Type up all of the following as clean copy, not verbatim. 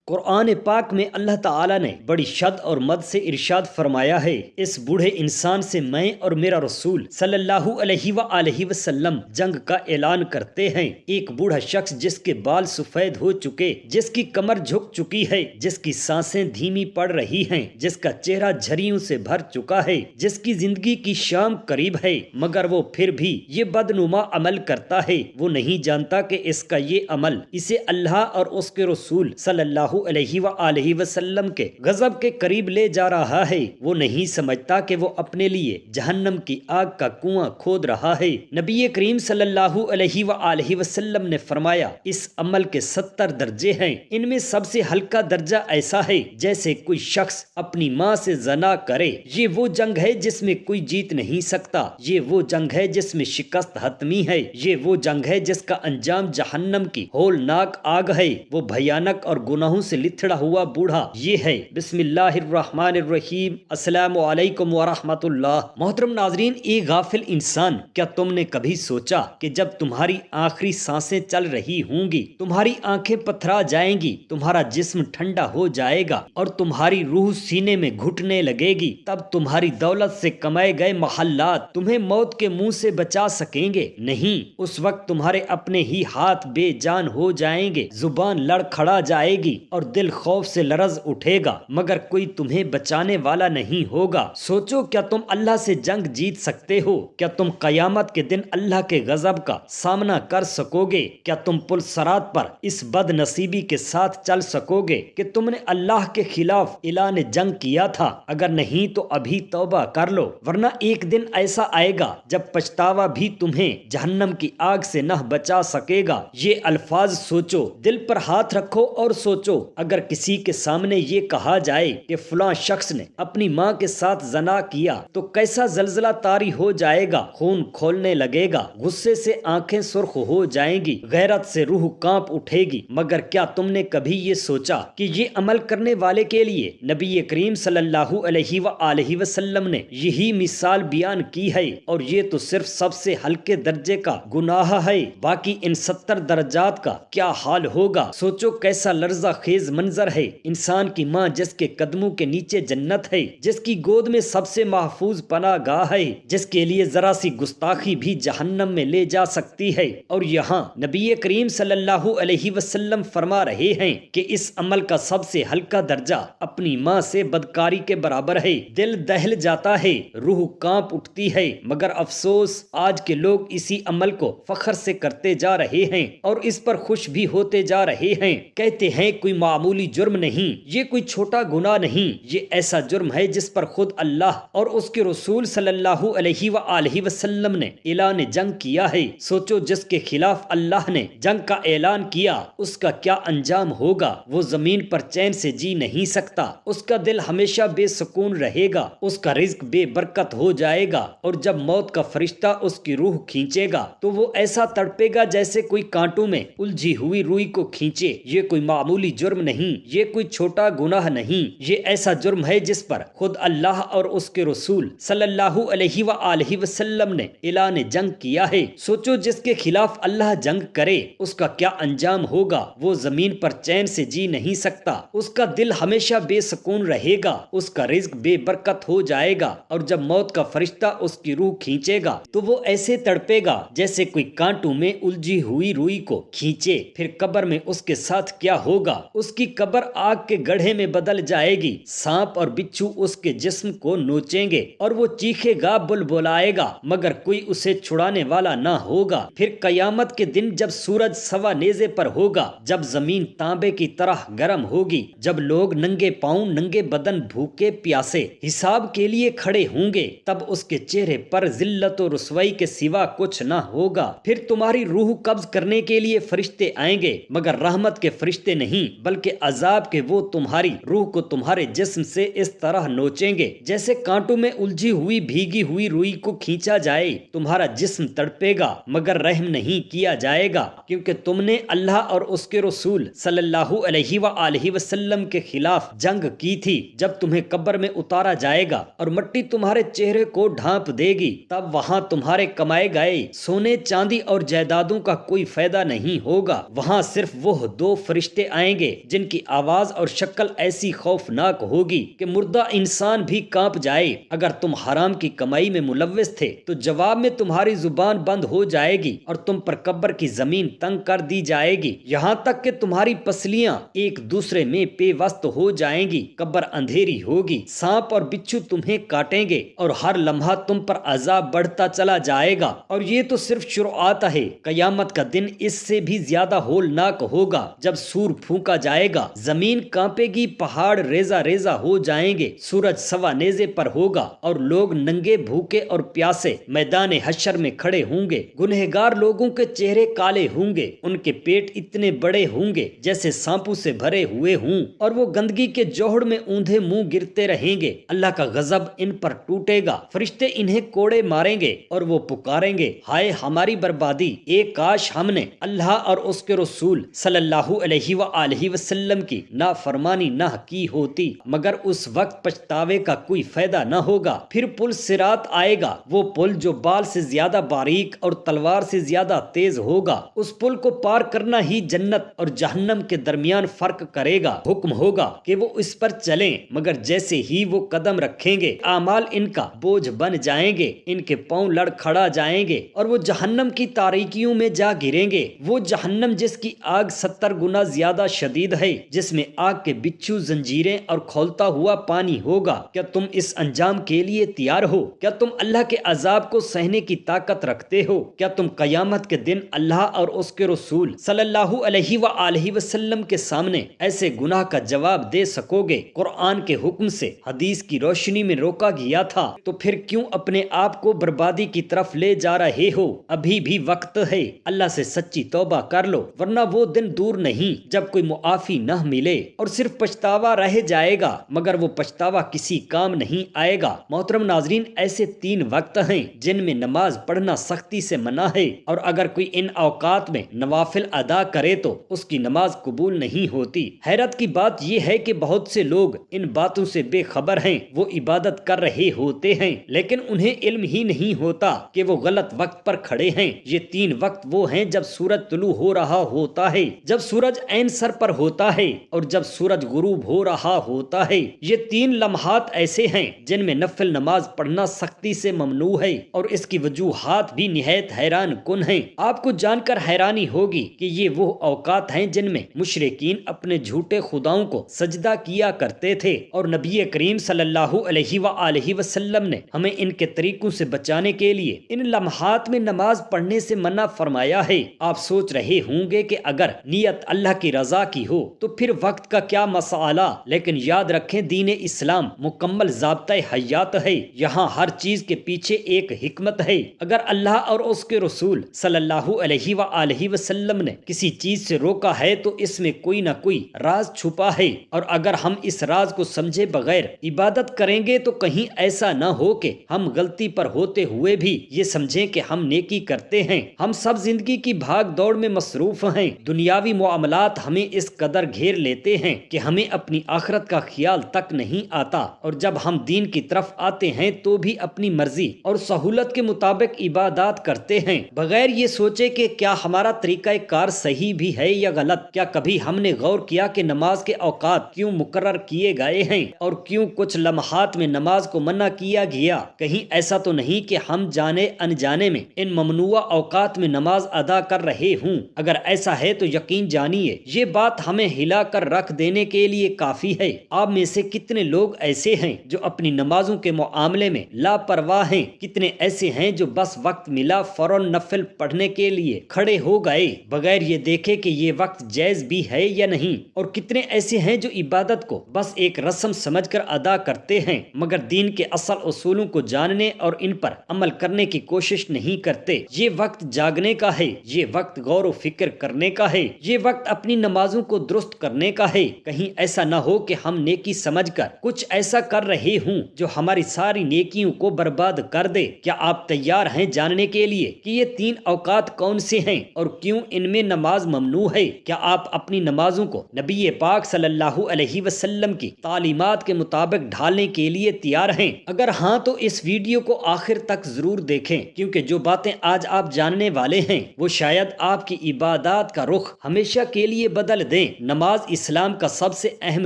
قرآن پاک میں اللہ تعالیٰ نے بڑی شد اور مد سے ارشاد فرمایا ہے، اس بوڑھے انسان سے میں اور میرا رسول صلی اللہ علیہ وآلہ وسلم جنگ کا اعلان کرتے ہیں۔ ایک بوڑھا شخص جس کے بال سفید ہو چکے، جس کی کمر جھک چکی ہے، جس کی سانسیں دھیمی پڑ رہی ہیں، جس کا چہرہ جھریوں سے بھر چکا ہے، جس کی زندگی کی شام قریب ہے، مگر وہ پھر بھی یہ بدنما عمل کرتا ہے۔ وہ نہیں جانتا کہ اس کا یہ عمل اسے اللہ اور اس کے رسول صلی اللہ علیہ وآلہ وسلم کے غضب کے قریب لے جا رہا ہے۔ وہ نہیں سمجھتا کہ وہ اپنے لیے جہنم کی آگ کا کنواں کھود رہا ہے۔ نبی کریم صلی اللہ علیہ وآلہ وسلم نے فرمایا، اس عمل کے 70 درجے ہیں، ان میں سب سے ہلکا درجہ ایسا ہے جیسے کوئی شخص اپنی ماں سے زنا کرے۔ یہ وہ جنگ ہے جس میں کوئی جیت نہیں سکتا، یہ وہ جنگ ہے جس میں شکست حتمی ہے، یہ وہ جنگ ہے جس کا انجام جہنم کی ہولناک آگ ہے۔ وہ بھیانک اور گناہوں سے لتھڑا ہوا بوڑھا یہ ہے۔ بسم اللہ الرحمن الرحیم۔ السلام علیکم ورحمۃ اللہ۔ محترم ناظرین، ایک غافل انسان، کیا تم نے کبھی سوچا کہ جب تمہاری آخری سانسیں چل رہی ہوں گی، تمہاری آنکھیں پتھرا جائیں گی، تمہارا جسم ٹھنڈا ہو جائے گا اور تمہاری روح سینے میں گھٹنے لگے گی، تب تمہاری دولت سے کمائے گئے محلات تمہیں موت کے منہ سے بچا سکیں گے؟ نہیں، اس وقت تمہارے اپنے ہی ہاتھ بے جان ہو جائیں گے، زبان لڑکھڑا جائے گی اور دل خوف سے لرز اٹھے گا، مگر کوئی تمہیں بچانے والا نہیں ہوگا۔ سوچو، کیا تم اللہ سے جنگ جیت سکتے ہو؟ کیا تم قیامت کے دن اللہ کے غضب کا سامنا کر سکو گے؟ کیا تم پل صراط پر اس بد نصیبی کے ساتھ چل سکو گے کہ تم نے اللہ کے خلاف اعلان جنگ کیا تھا؟ اگر نہیں تو ابھی توبہ کر لو، ورنہ ایک دن ایسا آئے گا جب پچھتاوا بھی تمہیں جہنم کی آگ سے نہ بچا سکے گا۔ یہ الفاظ سوچو، دل پر ہاتھ رکھو اور سوچو، اگر کسی کے سامنے یہ کہا جائے کہ فلاں شخص نے اپنی ماں کے ساتھ زنا کیا تو کیسا زلزلہ طاری ہو جائے گا، خون کھولنے لگے گا، غصے سے آنکھیں سرخ ہو جائیں گی، غیرت سے روح کانپ اٹھے گی۔ مگر کیا تم نے کبھی یہ سوچا کہ یہ عمل کرنے والے کے لیے نبی کریم صلی اللہ علیہ وآلہ وسلم نے یہی مثال بیان کی ہے، اور یہ تو صرف سب سے ہلکے درجے کا گناہ ہے، باقی ان 70 درجات کا کیا حال ہوگا؟ سوچو کیسا لرزہ خیز منظر ہے۔ انسان کی ماں جس کے قدموں کے نیچے جنت ہے، جس کی گود میں سب سے محفوظ پناہ گاہ ہے، جس کے لیے ذرا سی گستاخی بھی جہنم میں لے جا سکتی ہے، اور یہاں نبی کریم صلی اللہ علیہ وسلم فرما رہے ہیں کہ اس عمل کا سب سے ہلکا درجہ اپنی ماں سے بدکاری کے برابر ہے۔ دل دہل جاتا ہے، روح کانپ اٹھتی ہے، مگر افسوس آج کے لوگ اسی عمل کو فخر سے کرتے جا رہے ہیں اور اس پر خوش بھی ہوتے جا رہے ہیں۔ کہتے ہیں کوئی معمولی جرم نہیں، یہ کوئی چھوٹا گناہ نہیں، یہ ایسا جرم ہے جس پر خود اللہ اور اس کے رسول صلی اللہ علیہ وآلہ وسلم نے اعلان جنگ کیا ہے۔ سوچو، جس کے خلاف اللہ نے جنگ کا اعلان کیا، اس کا کیا انجام ہوگا؟ وہ زمین پر چین سے جی نہیں سکتا، اس کا دل ہمیشہ بے سکون رہے گا، اس کا رزق بے برکت ہو جائے گا، اور جب موت کا فرشتہ اس کی روح کھینچے گا تو وہ ایسا تڑپے گا جیسے کوئی کانٹوں میں الجھی ہوئی روئی کو کھینچے۔ یہ کوئی معمولی جرم نہیں، یہ کوئی چھوٹا گناہ نہیں، یہ ایسا جرم ہے جس پر خود اللہ اور اس کے رسول صلی اللہ علیہ وآلہ وسلم نے اعلان جنگ کیا ہے۔ سوچو، جس کے خلاف اللہ جنگ کرے اس کا کیا انجام ہوگا؟ وہ زمین پر چین سے جی نہیں سکتا، اس کا دل ہمیشہ بے سکون رہے گا، اس کا رزق بے برکت ہو جائے گا، اور جب موت کا فرشتہ اس کی روح کھینچے گا تو وہ ایسے تڑپے گا جیسے کوئی کانٹوں میں الجھی ہوئی روئی کو کھینچے۔ پھر قبر میں اس کے ساتھ کیا ہوگا؟ اس کی قبر آگ کے گڑھے میں بدل جائے گی، سانپ اور بچھو اس کے جسم کو نوچیں گے اور وہ چیخے گا، بلبلائے گا، مگر کوئی اسے چھڑانے والا نہ ہوگا۔ پھر قیامت کے دن جب سورج سوا نیزے پر ہوگا، جب زمین تانبے کی طرح گرم ہوگی، جب لوگ ننگے پاؤں ننگے بدن بھوکے پیاسے حساب کے لیے کھڑے ہوں گے، تب اس کے چہرے پر ذلت و رسوائی کے سوا کچھ نہ ہوگا۔ پھر تمہاری روح قبض کرنے کے لیے فرشتے آئیں گے، مگر رحمت کے فرشتے نہیں بلکہ عذاب کے۔ وہ تمہاری روح کو تمہارے جسم سے اس طرح نوچیں گے جیسے کانٹوں میں الجھی ہوئی بھیگی ہوئی روئی کو کھینچا جائے۔ تمہارا جسم تڑپے گا مگر رحم نہیں کیا جائے گا، کیونکہ تم نے اللہ اور اس کے رسول صلی اللہ علیہ وآلہ وسلم کے خلاف جنگ کی تھی۔ جب تمہیں قبر میں اتارا جائے گا اور مٹی تمہارے چہرے کو ڈھانپ دے گی، تب وہاں تمہارے کمائے گئے سونے چاندی اور جائیدادوں کا کوئی فائدہ نہیں ہوگا۔ وہاں صرف وہ دو فرشتے آئیں گے جن کی آواز اور شکل ایسی خوفناک ہوگی کہ مردہ انسان بھی کانپ جائے۔ اگر تم حرام کی کمائی میں ملوث تھے تو جواب میں تمہاری زبان بند ہو جائے گی اور تم پر قبر کی زمین تنگ کر دی جائے گی، یہاں تک کہ تمہاری پسلیاں ایک دوسرے میں پیوست ہو جائیں گی۔ قبر اندھیری ہوگی، سانپ اور بچھو تمہیں کاٹیں گے اور ہر لمحہ تم پر عذاب بڑھتا چلا جائے گا۔ اور یہ تو صرف شروعات ہے، قیامت کا دن اس سے بھی زیادہ ہولناک ہوگا۔ جب سور پھونکا جائے گا، زمین کانپے گی، پہاڑ ریزہ ریزہ ہو جائیں گے، سورج سوا نیزے پر ہوگا اور لوگ ننگے بھوکے اور پیاسے میدان حشر میں کھڑے ہوں گے۔ گنہگار لوگوں کے چہرے کالے ہوں گے، ان کے پیٹ اتنے بڑے ہوں گے جیسے سانپوں سے بھرے ہوئے ہوں، اور وہ گندگی کے جوہڑ میں اوندھے منہ گرتے رہیں گے۔ اللہ کا غضب ان پر ٹوٹے گا، فرشتے انہیں کوڑے ماریں گے اور وہ پکاریں گے، ہائے ہماری بربادی! ایک کاش ہم نے اللہ اور اس کے رسول صلی اللہ علیہ وآلہ وسلم کی نافرمانی نہ کی ہوتی، مگر اس وقت پچھتاوے کا کوئی فائدہ نہ ہوگا۔ پھر پل صراط آئے گا، وہ پل جو بال سے زیادہ باریک اور تلوار سے زیادہ تیز ہوگا۔ اس پل کو پار کرنا ہی جنت اور جہنم کے درمیان فرق کرے گا۔ حکم ہوگا کہ وہ اس پر چلیں، مگر جیسے ہی وہ قدم رکھیں گے اعمال ان کا بوجھ بن جائیں گے، ان کے پاؤں لڑکھڑا جائیں گے اور وہ جہنم کی تاریکیوں میں جا گریں گے۔ وہ جہنم جس کی آگ 70 گنا زیادہ شدید ہے، جس میں آگ کے بچھو، زنجیریں اور کھولتا ہوا پانی ہوگا۔ کیا تم اس انجام کے لیے تیار ہو؟ کیا تم اللہ کے عذاب کو سہنے کی طاقت رکھتے ہو؟ کیا تم قیامت کے دن اللہ اور اس کے رسول صلی اللہ علیہ وآلہ وسلم کے سامنے ایسے گناہ کا جواب دے سکو گے؟ قرآن کے حکم سے حدیث کی روشنی میں روکا گیا تھا، تو پھر کیوں اپنے آپ کو بربادی کی طرف لے جا رہے ہو؟ ابھی بھی وقت ہے، اللہ سے سچی توبہ کر لو، ورنہ وہ دن دور نہیں جب کوئی معافی نہ ملے اور صرف پچھتاوا رہ جائے گا، مگر وہ پچھتاوا کسی کام نہیں آئے گا۔ محترم ناظرین، ایسے 3 وقت ہیں جن میں نماز پڑھنا سختی سے منع ہے، اور اگر کوئی ان اوقات میں نوافل ادا کرے تو اس کی نماز قبول نہیں ہوتی۔ حیرت کی بات یہ ہے کہ بہت سے لوگ ان باتوں سے بے خبر ہیں، وہ عبادت کر رہے ہوتے ہیں لیکن انہیں علم ہی نہیں ہوتا کہ وہ غلط وقت پر کھڑے ہیں۔ یہ 3 وقت وہ ہیں جب سورج طلوع ہو رہا ہوتا ہے، جب سورج عین سر پر ہوتا ہے اور جب سورج غروب ہو رہا ہوتا ہے۔ یہ 3 لمحات ایسے ہیں جن میں نفل نماز پڑھنا سختی سے ممنوع ہے، اور اس کی وجوہات بھی نہایت حیران کن ہیں۔ آپ کو جان کر حیرانی ہوگی کہ یہ وہ اوقات ہیں جن میں مشرکین اپنے جھوٹے خداؤں کو سجدہ کیا کرتے تھے، اور نبی کریم صلی اللہ علیہ وآلہ وسلم نے ہمیں ان کے طریقوں سے بچانے کے لیے ان لمحات میں نماز پڑھنے سے منع فرمایا ہے۔ آپ سوچ رہے ہوں گے کہ اگر نیت اللہ کی رضا کی ہو تو پھر وقت کا کیا مسئلہ، لیکن یاد رکھیں دین اسلام مکمل ضابطۂ حیات ہے، یہاں ہر چیز کے پیچھے ایک حکمت ہے۔ اگر اللہ اور اس کے رسول صلی اللہ علیہ وآلہ وسلم نے کسی چیز سے روکا ہے تو اس میں کوئی نہ کوئی راز چھپا ہے، اور اگر ہم اس راز کو سمجھے بغیر عبادت کریں گے تو کہیں ایسا نہ ہو کہ ہم غلطی پر ہوتے ہوئے بھی یہ سمجھیں کہ ہم نیکی کرتے ہیں۔ ہم سب زندگی کی بھاگ دوڑ میں مصروف ہیں، دنیاوی معاملات ہمیں اس قدر گھیر لیتے ہیں کہ ہمیں اپنی آخرت کا خیال تک نہیں آتا، اور جب ہم دین کی طرف آتے ہیں تو بھی اپنی مرضی اور سہولت کے مطابق عبادات کرتے ہیں، بغیر یہ سوچے کہ کیا ہمارا طریقہ کار صحیح بھی ہے یا غلط۔ کیا کبھی ہم نے غور کیا کہ نماز کے اوقات کیوں مقرر کیے گئے ہیں اور کیوں کچھ لمحات میں نماز کو منع کیا گیا؟ کہیں ایسا تو نہیں کہ ہم جانے انجانے میں ان ممنوع اوقات میں نماز ادا کر رہے ہوں؟ اگر ایسا ہے تو یقین جانیے یہ بات ہمیں ہلا کر رکھ دینے کے لیے کافی ہے۔ آپ میں سے کتنے لوگ ایسے ہیں جو اپنی نمازوں کے معاملے میں لاپرواہ ہیں؟ کتنے ایسے ہیں جو بس وقت ملا فوراً نفل پڑھنے کے لیے کھڑے ہو گئے بغیر یہ دیکھے کہ یہ وقت جائز بھی ہے یا نہیں؟ اور کتنے ایسے ہیں جو عبادت کو بس ایک رسم سمجھ کر ادا کرتے ہیں مگر دین کے اصل اصولوں کو جاننے اور ان پر عمل کرنے کی کوشش نہیں کرتے؟ یہ وقت جاگنے کا ہے، یہ وقت غور و فکر کرنے کا ہے، یہ وقت اپنی نمازوں کو درست کرنے کا ہے۔ کہیں ایسا نہ ہو کہ ہم نیکی سمجھ کر کچھ ایسا کر رہے ہوں جو ہماری ساری نیکیوں کو برباد کر دے۔ کیا آپ تیار ہیں جاننے کے لیے کہ یہ 3 اوقات کون سے ہیں اور کیوں ان میں نماز ممنوع ہے؟ کیا آپ اپنی نمازوں کو نبی پاک صلی اللہ علیہ وسلم کی تعلیمات کے مطابق ڈھالنے کے لیے تیار ہیں؟ اگر ہاں تو اس ویڈیو کو آخر تک ضرور دیکھیں، کیونکہ جو باتیں آج آپ جاننے والے ہیں وہ شاید آپ کی عبادات کا رخ ہمیشہ کے لیے بدل دیں۔ نماز اسلام کا سب سے اہم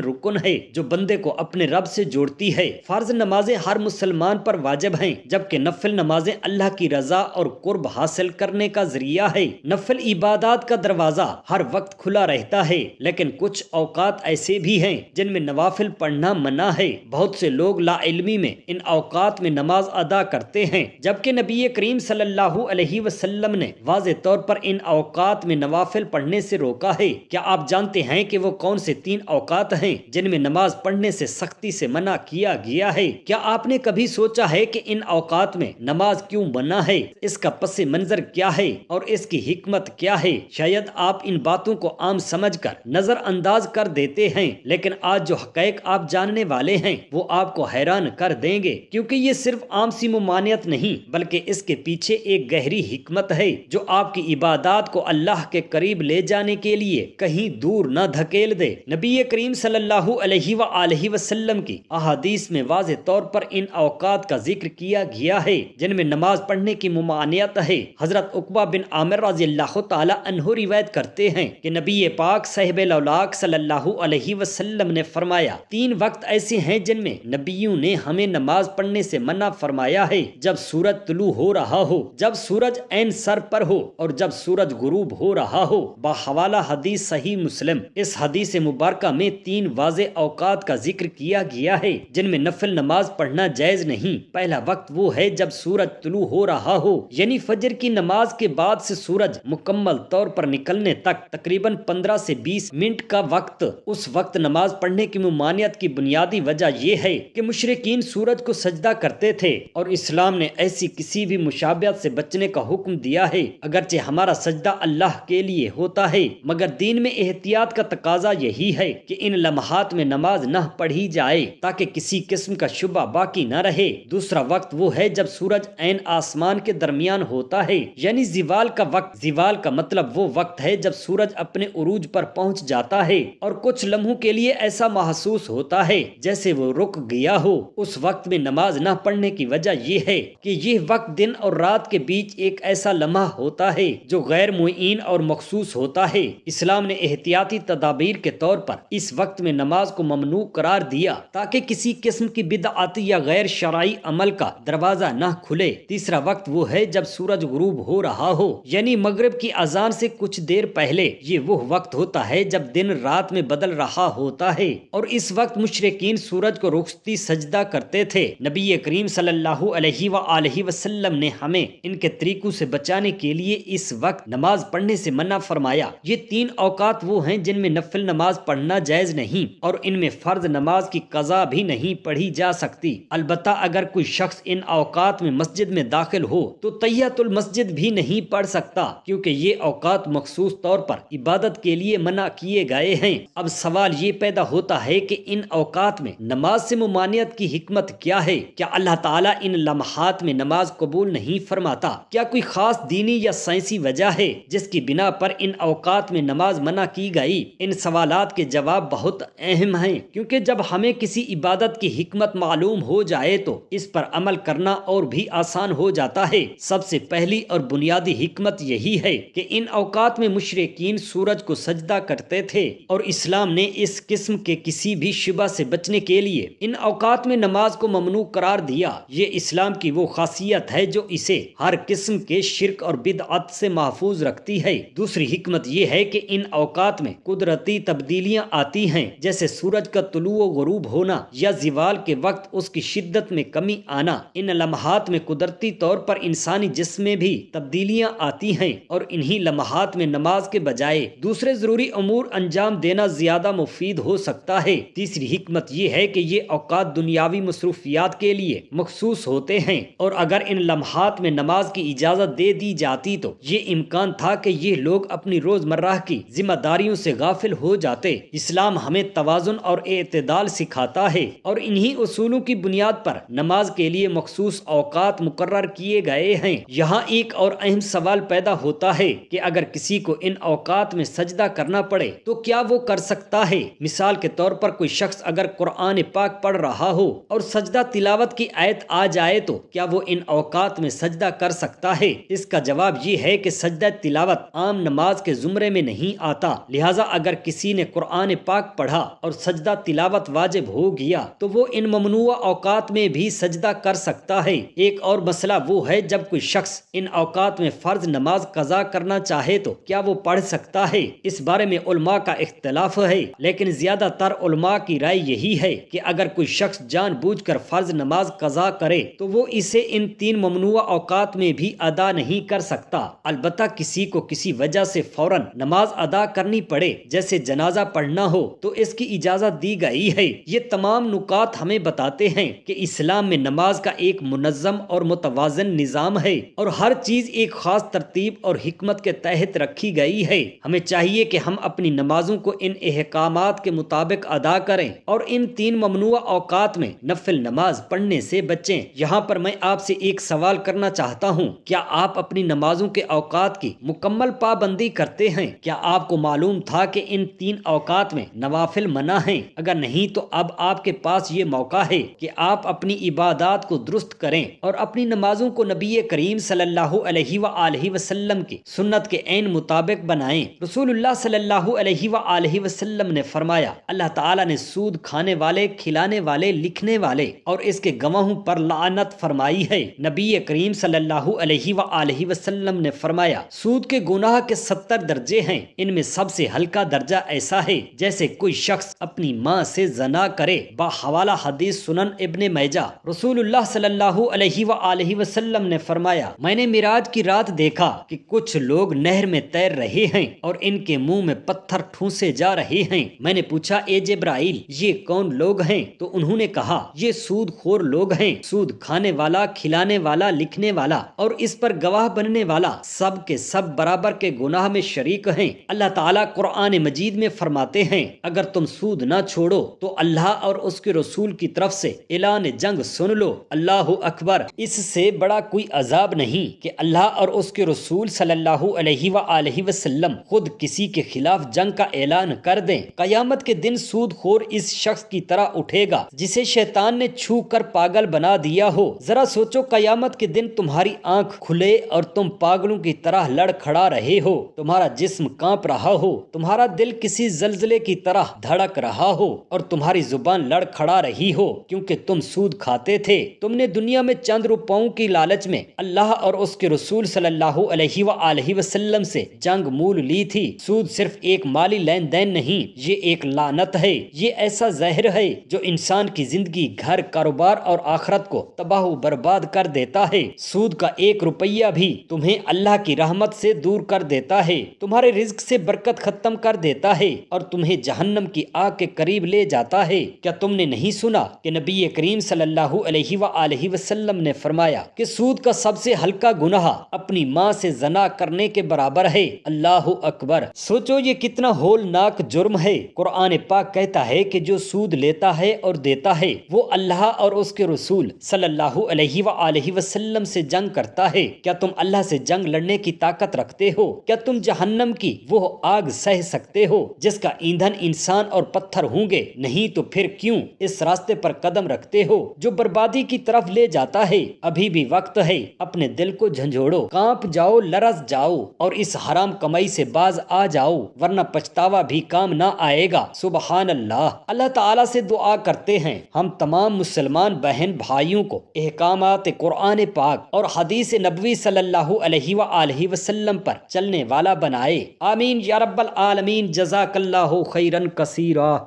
رکن ہے جو بندے کو اپنے رب سے جوڑتی ہے۔ فرض نمازیں ہر مسلمان پر واجب ہیں، جبکہ نفل نمازیں اللہ کی رضا اور قرب حاصل کرنے کا ذریعہ ہے۔ نفل عبادات کا دروازہ ہر وقت کھلا رہتا ہے، لیکن کچھ اوقات ایسے بھی ہیں جن میں نوافل پڑھنا منع ہے۔ بہت سے لوگ لا علمی میں ان اوقات میں نماز ادا کرتے ہیں، جبکہ نبی کریم صلی اللہ علیہ وسلم نے واضح طور پر ان اوقات میں نوافل پڑھنے سے روکا ہے۔ کیا آپ جانتے ہیں کہ وہ کون سے 3 اوقات ہیں جن میں نماز پڑھنے سے سختی سے منع کیا گیا ہے؟ کیا آپ نے کبھی سوچا ہے کہ ان اوقات میں نماز کیوں منع ہے؟ اس کا پس منظر کیا ہے اور اس کی حکمت کیا ہے؟ شاید آپ ان باتوں کو عام سمجھ کر نظر انداز کر دیتے ہیں، لیکن آج جو حقائق آپ جاننے والے ہیں وہ آپ کو حیران کر دیں گے، کیونکہ یہ صرف عام سی ممانعت نہیں بلکہ اس کے پیچھے ایک گہری حکمت ہے جو آپ کی عبادات کو اللہ کے قریب لے جانے کے لیے کہیں دور نہ دھکیل دے۔ نبی کریم صلی اللہ علیہ وآلہ وسلم کی احادیث میں واضح طور پر ان اوقات کا ذکر کیا گیا ہے جن میں نماز پڑھنے کی ممانعت ہے۔ حضرت عقبہ بن عامر رضی اللہ تعالی عنہ روایت کرتے ہیں کہ نبی پاک صاحب الاولاق صلی اللہ علیہ وسلم نے فرمایا، 3 وقت ایسے ہیں جن میں نبیوں نے ہمیں نماز پڑھنے سے منع فرمایا ہے: جب سورج طلوع ہو رہا ہو، جب سورج عین سر پر ہو، اور جب سورج غروب ہو رہا ہو۔ باحوالہ حدیث صحیح مسلم۔ اس حدیث مبارکہ میں 3 واضح اوقات کا ذکر کیا گیا ہے جن میں نفل نماز پڑھنا جائز نہیں۔ پہلا وقت وہ ہے جب سورج طلوع ہو رہا ہو، یعنی فجر کی نماز کے بعد سے سورج مکمل طور پر نکلنے تک تقریباً 15 سے 20 منٹ کا وقت۔ اس وقت نماز پڑھنے کی ممانعت کی بنیادی وجہ یہ ہے کہ مشرکین سورج کو سجدہ کرتے تھے، اور اسلام نے ایسی کسی بھی مشابہت سے بچنے کا حکم دیا ہے۔ اگرچہ ہمارا سجدہ اللہ کے لیے ہوتا ہے، مگر دین میں احتیاط کا تقاضا یہی ہے کہ ان لمحات میں نماز نہ پڑھی جائے تاکہ کسی قسم کا شبہ باقی نہ رہے۔ دوسرا وقت وہ ہے جب سورج عین آسمان کے درمیان ہوتا ہے، یعنی زوال کا وقت۔ زوال کا مطلب وہ وقت ہے جب سورج اپنے عروج پر پہنچ جاتا ہے اور کچھ لمحوں کے لیے ایسا محسوس ہوتا ہے جیسے وہ رک گیا ہو۔ اس وقت میں نماز نہ پڑھنے کی وجہ یہ ہے کہ یہ وقت دن اور رات کے بیچ ایک ایسا لمحہ ہوتا ہے جو غیر معین اور مخصوص ہوتا ہے۔ اسلام نے احتیاطی تدابیر کے طور پر اس وقت میں نماز کو ممنوع قرار دیا تاکہ کسی قسم کی بدعتی یا غیر شرعی عمل کا دروازہ نہ کھلے۔ تیسرا وقت وہ ہے جب سورج غروب ہو رہا ہو، یعنی مغرب کی اذان سے کچھ دیر پہلے۔ یہ وہ وقت ہوتا ہے جب دن رات میں بدل رہا ہوتا ہے، اور اس وقت مشرکین سورج کو رخصتی سجدہ کرتے تھے۔ نبی کریم صلی اللہ علیہ وآلہ وسلم نے ہمیں ان کے طریقوں سے بچانے کے لیے اس وقت نماز پڑھنے سے منع فرمایا۔ یہ 3 اوقات وہ ہیں جن میں نفل نماز پڑھنا جائز نہیں، اور ان میں فرض نماز کی قضا بھی نہیں پڑھی جا سکتی۔ البتہ اگر کوئی شخص ان اوقات میں مسجد میں داخل ہو تو تحیۃ المسجد بھی نہیں پڑھ سکتا، کیونکہ یہ اوقات مخصوص طور پر عبادت کے لیے منع کیے گئے ہیں۔ اب سوال یہ پیدا ہوتا ہے کہ ان اوقات میں نماز سے ممانعت کی حکمت کیا ہے؟ کیا اللہ تعالیٰ ان لمحات میں نماز قبول نہیں فرماتا؟ کیا کوئی خاص دینی یا سائنسی وجہ ہے جس کی بنا پر ان اوقات میں نماز منع کی گئی؟ ان سوالات کے جواب بہت اہم ہیں، کیونکہ جب ہمیں کسی عبادت کی حکمت معلوم ہو جائے تو اس پر عمل کرنا اور بھی آسان ہو جاتا ہے۔ سب سے پہلی اور بنیادی حکمت یہی ہے کہ ان اوقات میں مشرکین سورج کو سجدہ کرتے تھے، اور اسلام نے اس قسم کے کسی بھی شبہ سے بچنے کے لیے ان اوقات میں نماز کو ممنوع قرار دیا۔ یہ اسلام کی وہ خاصیت ہے جو اسے ہر قسم کے شرک اور بدعت سے محفوظ رکھتی ہے۔ دوسری حکمت یہ ہے کہ ان اوقات میں قدرتی تبدیلیاں آتی ہیں، جیسے سورج کا طلوع و غروب ہونا یا زوال کے وقت اس کی شدت میں کمی آنا۔ ان لمحات میں قدرتی طور پر انسانی جسم میں بھی تبدیلیاں آتی ہیں، اور انہی لمحات میں نماز کے بجائے دوسرے ضروری امور انجام دینا زیادہ مفید ہو سکتا ہے۔ تیسری حکمت یہ ہے کہ یہ اوقات دنیاوی مصروفیات کے لیے مخصوص ہوتے ہیں، اور اگر ان لمحات میں نماز کی اجازت دے دی جاتی تو یہ امکان تھا کہ یہ لوگ اپنی روزمرہ کی ذمہ داریوں سے غافل ہو جاتے۔ اسلام ہمیں توازن اور اعتدال سکھاتا ہے، اور انہی اصولوں کی بنیاد پر نماز کے لیے مخصوص اوقات مقرر کیے گئے ہیں۔ یہاں ایک اور اہم سوال پیدا ہوتا ہے کہ اگر کسی کو ان اوقات میں سجدہ کرنا پڑے تو کیا وہ کر سکتا ہے؟ مثال کے طور پر کوئی شخص اگر قرآن پاک پڑھ رہا ہو اور سجدہ تلاوت کی آیت آ جائے تو کیا وہ ان اوقات میں سجدہ کر سکتا ہے؟ اس کا جواب یہ ہے کہ سجدہ تلاوت عام نماز کے زمرے میں نہیں آتا، لہذا لہٰذا اگر کسی نے قرآن پاک پڑھا اور سجدہ تلاوت واجب ہو گیا تو وہ ان ممنوع اوقات میں بھی سجدہ کر سکتا ہے۔ ایک اور مسئلہ وہ ہے جب کوئی شخص ان اوقات میں فرض نماز قضا کرنا چاہے تو کیا وہ پڑھ سکتا ہے؟ اس بارے میں علماء کا اختلاف ہے، لیکن زیادہ تر علماء کی رائے یہی ہے کہ اگر کوئی شخص جان بوجھ کر فرض نماز قضا کرے تو وہ اسے ان 3 ممنوع اوقات میں بھی ادا نہیں کر سکتا۔ البتہ کسی کو کسی وجہ سے فوراً نماز ادا کرنی پڑے، جیسے جنازہ پڑھنا ہو، تو اس کی اجازت دی گئی ہے۔ یہ تمام نکات ہمیں بتاتے ہیں کہ اسلام میں نماز کا ایک منظم اور متوازن نظام ہے اور ہر چیز ایک خاص ترتیب اور حکمت کے تحت رکھی گئی ہے۔ ہمیں چاہیے کہ ہم اپنی نمازوں کو ان احکامات کے مطابق ادا کریں اور ان 3 ممنوع اوقات میں نفل نماز پڑھنے سے بچیں۔ یہاں پر میں آپ سے ایک سوال کرنا چاہتا ہوں، کیا آپ اپنی نمازوں کے اوقات کی مکمل پابندی کرتے ہیں؟ کیا آپ کو معلوم تھا کہ ان 3 اوقات میں نوافل منع ہیں؟ اگر نہیں تو اب آپ کے پاس یہ موقع ہے کہ آپ اپنی عبادات کو درست کریں اور اپنی نمازوں کو نبی کریم صلی اللہ علیہ وآلہ وسلم کی سنت کے عین مطابق بنائیں۔ رسول اللہ صلی اللہ علیہ وآلہ وسلم نے فرمایا، اللہ تعالیٰ نے سود کھانے والے، کھلانے والے، لکھنے والے اور اس کے گواہوں پر لعنت فرمائی ہے۔ نبی کریم صلی اللہ علیہ وآلہ وسلم نے فرمایا، سود کے گناہ کے 70 درجے ہیں، ان میں سب سے ہلکا درجہ ایسا ہے جیسے کوئی شخص اپنی ماں سے زنا کرے۔ باحوالہ حدیث سنن ابن ماجہ۔ رسول اللہ صلی اللہ علیہ وآلہ وسلم نے فرمایا، میں نے معراج کی رات دیکھا کہ کچھ لوگ نہر میں تیر رہے ہیں اور ان کے منہ میں پتھر ٹھونسے جا رہے ہیں۔ میں نے پوچھا، اے جبرائیل، یہ کون لوگ ہیں؟ تو انہوں نے کہا، یہ سود خور لوگ ہیں، سود کھانے والا، کھلانے والا، لکھنے والا اور اس پر گواہ بننے والا، سب کے سب برابر کے گناہ میں شریک ہیں۔ اللہ تعالیٰ قرآن مجید میں فرماتے ہیں، اگر تم سود نہ چھوڑو تو اللہ اور اس کے رسول کی طرف سے اعلان جنگ سن لو۔ اللہ اکبر۔ اس سے بڑا کوئی عذاب نہیں کہ اللہ اور اس کے رسول صلی اللہ علیہ وآلہ وسلم خود کسی کے خلاف جنگ کا اعلان کر دیں۔ قیامت کے دن سود خور اس شخص کی طرح اٹھے گا جسے شیطان نے چھو کر پاگل بنا دیا ہو۔ ذرا سوچو، قیامت کے دن تمہاری آنکھ کھلے اور تم پاگلوں کی طرح لڑ کھڑا رہے ہو، تمہارا جسم کانپ رہا ہو، تمہارا دل کسی زلزلے کی طرح دھڑک رہا ہو اور تمہاری زبان لڑ کھڑا رہی ہو، کیونکہ تم سود کھاتے تھے۔ تم نے دنیا میں چند روپوں کی لالچ میں اللہ اور اس کے رسول صلی اللہ علیہ وآلہ وسلم سے جنگ مول لی تھی۔ سود صرف ایک مالی لین دین نہیں، یہ ایک لعنت ہے، یہ ایسا زہر ہے جو انسان کی زندگی، گھر، کاروبار اور آخرت کو تباہ و برباد کر دیتا ہے۔ سود کا 1 روپیہ بھی تمہیں اللہ کی رحمت سے دور کر دیتا ہے، تمہارے رزق سے برکت ختم کر دیتا ہے اور تمہیں جہنم کی آگ کے قریب لے جاتا ہے۔ کیا تم نے نہیں سنا کہ نبی کریم صلی اللہ علیہ وآلہ وسلم نے فرمایا کہ سود کا سب سے ہلکا گناہ اپنی ماں سے زنا کرنے کے برابر ہے؟ اللہ اکبر۔ سوچو یہ کتنا ہولناک جرم ہے۔ قرآن پاک کہتا ہے کہ جو سود لیتا ہے اور دیتا ہے وہ اللہ اور اس کے رسول صلی اللہ علیہ وآلہ وسلم سے جنگ کرتا ہے۔ کیا تم اللہ سے جنگ لڑنے کی طاقت رکھتے ہو؟ کیا تم جہنم کی وہ آگ سہ سکتے ہو جس کا ایندھن انسان اور پتھر ہوں گے؟ نہیں تو پھر کیوں اس راستے پر قدم رکھتے ہو جو بربادی کی طرف لے جاتا ہے؟ ابھی بھی وقت ہے، اپنے دل کو جھنجھوڑو، کانپ جاؤ، لرز جاؤ اور اس حرام کمائی سے باز آ جاؤ، ورنہ پچھتاوا بھی کام نہ آئے گا۔ سبحان اللہ۔ اللہ تعالیٰ سے دعا کرتے ہیں ہم تمام مسلمان بہن بھائیوں کو احکامات قرآن پاک اور حدیث نبوی صلی اللہ علیہ وآلہ وسلم پر چلنے والا بنائے۔ آمین یا رب العالمین۔ جزاک اللہ خیرا کثیرا۔